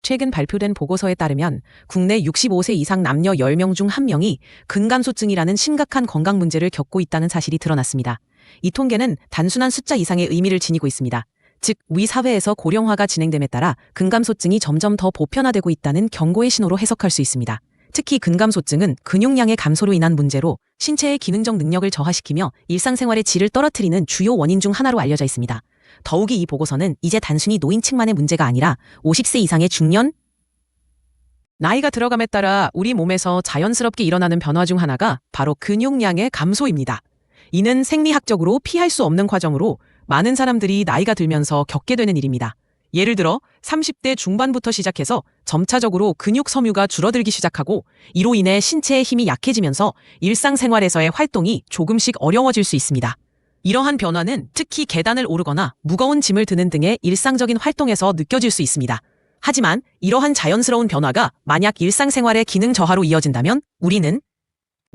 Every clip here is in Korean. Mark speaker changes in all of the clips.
Speaker 1: 최근 발표된 보고서에 따르면 국내 65세 이상 남녀 10명 중 1명이 근감소증이라는 심각한 건강 문제를 겪고 있다는 사실이 드러났습니다. 이 통계는 단순한 숫자 이상의 의미를 지니고 있습니다. 즉, 우리 사회에서 고령화가 진행됨에 따라 근감소증이 점점 더 보편화되고 있다는 경고의 신호로 해석할 수 있습니다. 특히 근감소증은 근육량의 감소로 인한 문제로 신체의 기능적 능력을 저하시키며 일상생활의 질을 떨어뜨리는 주요 원인 중 하나로 알려져 있습니다. 더욱이 이 보고서는 이제 단순히 노인층만의 문제가 아니라 50세 이상의 중년, 나이가 들어감에 따라 우리 몸에서 자연스럽게 일어나는 변화 중 하나가 바로 근육량의 감소입니다. 이는 생리학적으로 피할 수 없는 과정으로 많은 사람들이 나이가 들면서 겪게 되는 일입니다. 예를 들어 30대 중반부터 시작해서 점차적으로 근육 섬유가 줄어들기 시작하고 이로 인해 신체의 힘이 약해지면서 일상생활에서의 활동이 조금씩 어려워질 수 있습니다. 이러한 변화는 특히 계단을 오르거나 무거운 짐을 드는 등의 일상적인 활동에서 느껴질 수 있습니다. 하지만 이러한 자연스러운 변화가 만약 일상생활의 기능 저하로 이어진다면 우리는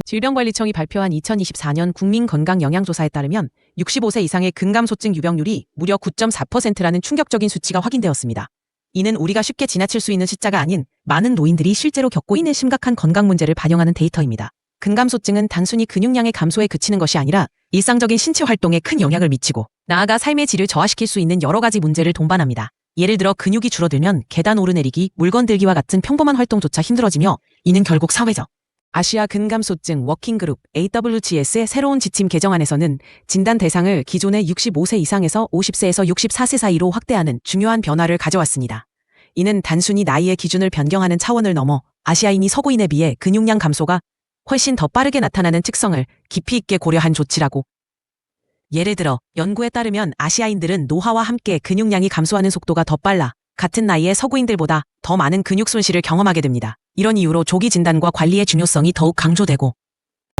Speaker 1: 질병관리청이 발표한 2024년 국민건강영양조사에 따르면 65세 이상의 근감소증 유병률이 무려 9.4%라는 충격적인 수치가 확인되었습니다. 이는 우리가 쉽게 지나칠 수 있는 숫자가 아닌 많은 노인들이 실제로 겪고 있는 심각한 건강 문제를 반영하는 데이터입니다. 근감소증은 단순히 근육량의 감소에 그치는 것이 아니라 일상적인 신체 활동에 큰 영향을 미치고 나아가 삶의 질을 저하시킬 수 있는 여러 가지 문제를 동반합니다. 예를 들어 근육이 줄어들면 계단 오르내리기, 물건 들기와 같은 평범한 활동조차 힘들어지며 이는 결국 사회적 아시아 근감소증 워킹그룹 AWGS의 새로운 지침 개정안에서는 진단 대상을 기존의 65세 이상에서 50세에서 64세 사이로 확대하는 중요한 변화를 가져왔습니다. 이는 단순히 나이의 기준을 변경하는 차원을 넘어 아시아인이 서구인에 비해 근육량 감소가 훨씬 더 빠르게 나타나는 특성을 깊이 있게 고려한 조치라고. 예를 들어 연구에 따르면 아시아인들은 노화와 함께 근육량이 감소하는 속도가 더 빨라 같은 나이의 서구인들보다 더 많은 근육 손실을 경험하게 됩니다. 이런 이유로 조기 진단과 관리의 중요성이 더욱 강조되고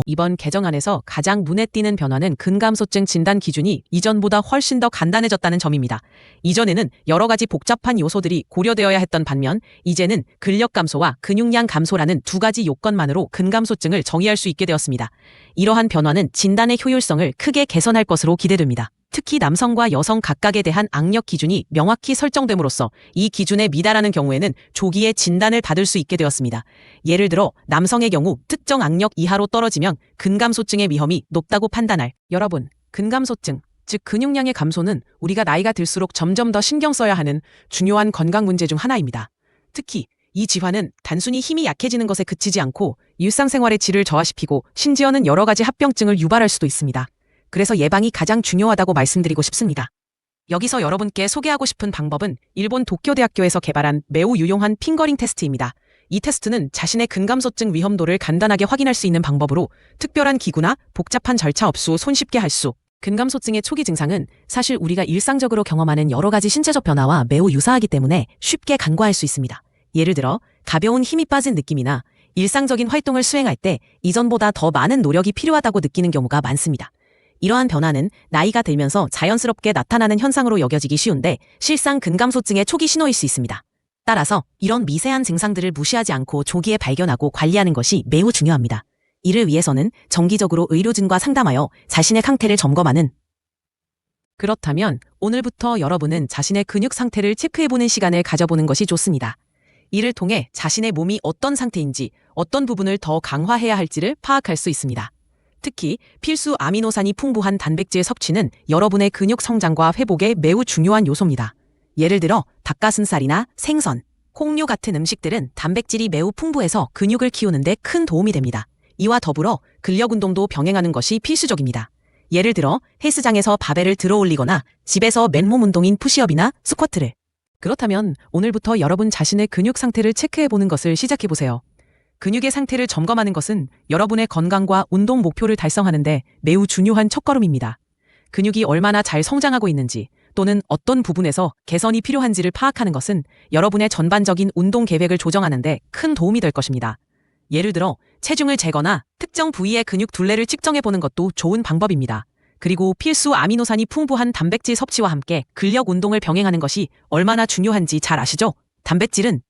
Speaker 1: 이번 개정안에서 가장 눈에 띄는 변화는 근감소증 진단 기준이 이전보다 훨씬 더 간단해졌다는 점입니다. 이전에는 여러 가지 복잡한 요소들이 고려되어야 했던 반면 이제는 근력 감소와 근육량 감소라는 두 가지 요건만으로 근감소증을 정의할 수 있게 되었습니다. 이러한 변화는 진단의 효율성을 크게 개선할 것으로 기대됩니다. 특히 남성과 여성 각각에 대한 악력 기준이 명확히 설정됨으로써 이 기준에 미달하는 경우에는 조기에 진단을 받을 수 있게 되었습니다. 예를 들어 남성의 경우 특정 악력 이하로 떨어지면 근감소증의 위험이 높다고 판단할 여러분, 근감소증, 즉 근육량의 감소는 우리가 나이가 들수록 점점 더 신경 써야 하는 중요한 건강 문제 중 하나입니다. 특히 이 질환은 단순히 힘이 약해지는 것에 그치지 않고 일상생활의 질을 저하시키고 심지어는 여러 가지 합병증을 유발할 수도 있습니다. 그래서 예방이 가장 중요하다고 말씀드리고 싶습니다. 여기서 여러분께 소개하고 싶은 방법은 일본 도쿄대학교에서 개발한 매우 유용한 핑거링 테스트입니다. 이 테스트는 자신의 근감소증 위험도를 간단하게 확인할 수 있는 방법으로 특별한 기구나 복잡한 절차 없이 손쉽게 할 수. 근감소증의 초기 증상은 사실 우리가 일상적으로 경험하는 여러 가지 신체적 변화와 매우 유사하기 때문에 쉽게 간과할 수 있습니다. 예를 들어 가벼운 힘이 빠진 느낌이나 일상적인 활동을 수행할 때 이전보다 더 많은 노력이 필요하다고 느끼는 경우가 많습니다. 이러한 변화는 나이가 들면서 자연스럽게 나타나는 현상으로 여겨지기 쉬운데 실상 근감소증의 초기 신호일 수 있습니다. 따라서 이런 미세한 증상들을 무시하지 않고 조기에 발견하고 관리하는 것이 매우 중요합니다. 이를 위해서는 정기적으로 의료진과 상담하여 자신의 상태를 점검하는 그렇다면 오늘부터 여러분은 자신의 근육 상태를 체크해보는 시간을 가져보는 것이 좋습니다. 이를 통해 자신의 몸이 어떤 상태인지 어떤 부분을 더 강화해야 할지를 파악할 수 있습니다. 특히 필수 아미노산이 풍부한 단백질 섭취는 여러분의 근육 성장과 회복에 매우 중요한 요소입니다. 예를 들어 닭가슴살이나 생선, 콩류 같은 음식들은 단백질이 매우 풍부해서 근육을 키우는 데 큰 도움이 됩니다. 이와 더불어 근력 운동도 병행하는 것이 필수적입니다. 예를 들어 헬스장에서 바벨을 들어 올리거나 집에서 맨몸 운동인 푸시업이나 스쿼트를. 그렇다면 오늘부터 여러분 자신의 근육 상태를 체크해보는 것을 시작해보세요. 근육의 상태를 점검하는 것은 여러분의 건강과 운동 목표를 달성하는 데 매우 중요한 첫걸음입니다. 근육이 얼마나 잘 성장하고 있는지 또는 어떤 부분에서 개선이 필요한지를 파악하는 것은 여러분의 전반적인 운동 계획을 조정하는 데 큰 도움이 될 것입니다. 예를 들어 체중을 재거나 특정 부위의 근육 둘레를 측정해보는 것도 좋은 방법입니다. 그리고 필수 아미노산이 풍부한 단백질 섭취와 함께 근력 운동을 병행하는 것이 얼마나 중요한지 잘 아시죠? 단백질은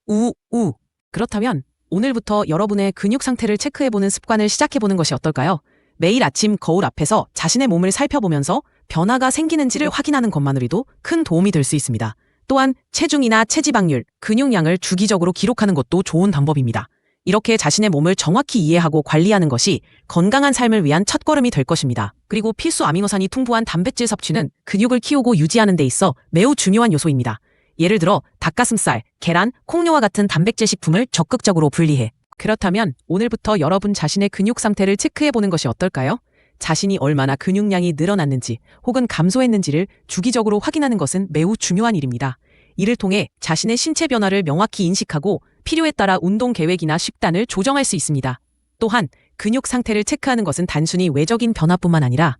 Speaker 1: 그렇다면 오늘부터 여러분의 근육 상태를 체크해보는 습관을 시작해보는 것이 어떨까요? 매일 아침 거울 앞에서 자신의 몸을 살펴보면서 변화가 생기는지를 확인하는 것만으로도 큰 도움이 될 수 있습니다. 또한 체중이나 체지방률, 근육량을 주기적으로 기록하는 것도 좋은 방법입니다. 이렇게 자신의 몸을 정확히 이해하고 관리하는 것이 건강한 삶을 위한 첫걸음이 될 것입니다. 그리고 필수 아미노산이 풍부한 단백질 섭취는 근육을 키우고 유지하는 데 있어 매우 중요한 요소입니다. 예를 들어 닭가슴살, 계란, 콩류와 같은 단백질 식품을 적극적으로 분리해. 그렇다면 오늘부터 여러분 자신의 근육 상태를 체크해보는 것이 어떨까요? 자신이 얼마나 근육량이 늘어났는지 혹은 감소했는지를 주기적으로 확인하는 것은 매우 중요한 일입니다. 이를 통해 자신의 신체 변화를 명확히 인식하고 필요에 따라 운동 계획이나 식단을 조정할 수 있습니다. 또한 근육 상태를 체크하는 것은 단순히 외적인 변화뿐만 아니라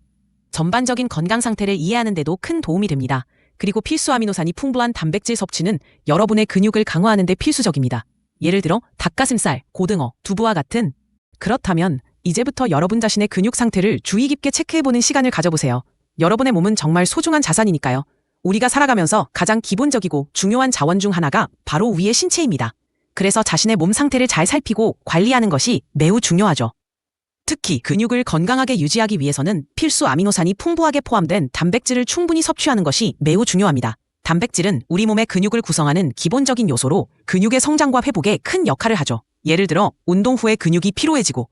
Speaker 1: 전반적인 건강 상태를 이해하는 데도 큰 도움이 됩니다. 그리고 필수 아미노산이 풍부한 단백질 섭취는 여러분의 근육을 강화하는 데 필수적입니다. 예를 들어 닭가슴살, 고등어, 두부와 같은. 그렇다면 이제부터 여러분 자신의 근육 상태를 주의 깊게 체크해보는 시간을 가져보세요. 여러분의 몸은 정말 소중한 자산이니까요. 우리가 살아가면서 가장 기본적이고 중요한 자원 중 하나가 바로 우리의 신체입니다. 그래서 자신의 몸 상태를 잘 살피고 관리하는 것이 매우 중요하죠. 특히 근육을 건강하게 유지하기 위해서는 필수 아미노산이 풍부하게 포함된 단백질을 충분히 섭취하는 것이 매우 중요합니다. 단백질은 우리 몸의 근육을 구성하는 기본적인 요소로 근육의 성장과 회복에 큰 역할을 하죠. 예를 들어 운동 후에 근육이 피로해지고